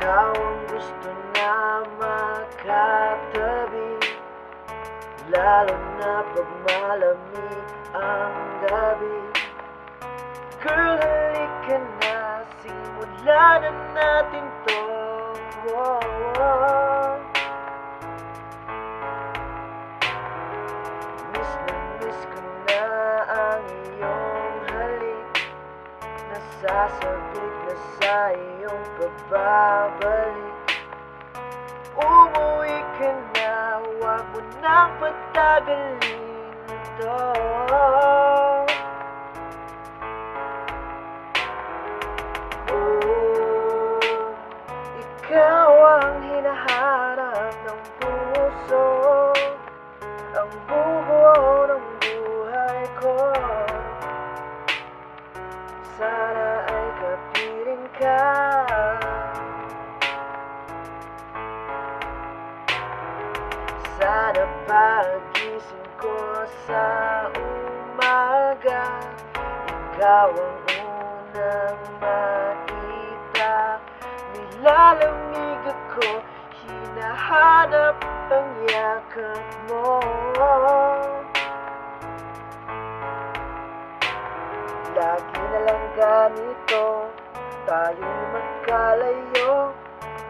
Ikaw ang gusto na makatabi, lalo na pag malamig ang gabi. Girl, halika na, simulan na natin to. Miss na miss ko na ang iyong halik, nasasabik na sa iyong pagbabalik. Umuwi ka na, huwag mo nang patagalin ito. Ikaw ang hinahanap ng puso, ang bubuo ng buhay ko. Sana ay kapiling ka. Sana pagising ko sa umaga, ikaw ang unang makita. Nilalamig ako, hinahanap ang yakap mo. Lagi na lang ganito, tayo'y magkalayo.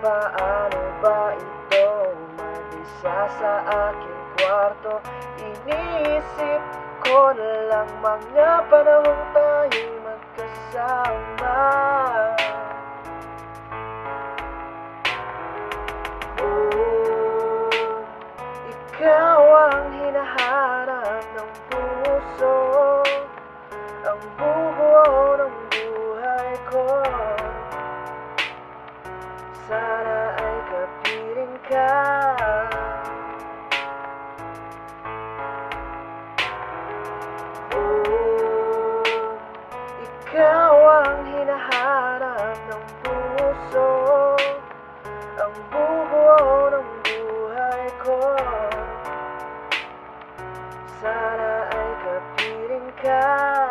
Paano ba ito mag-isa sa aking kwarto? Iniisip ko na lang mga panahong tayo'y magkasama. Ikaw ang hinahanap ng puso, ang bubuo ng buhay ko. Sana ay kapiling ka. Ikaw ang hinahanap ng puso, ang bubuo ng buhay ko. Sana ay kapiling ka.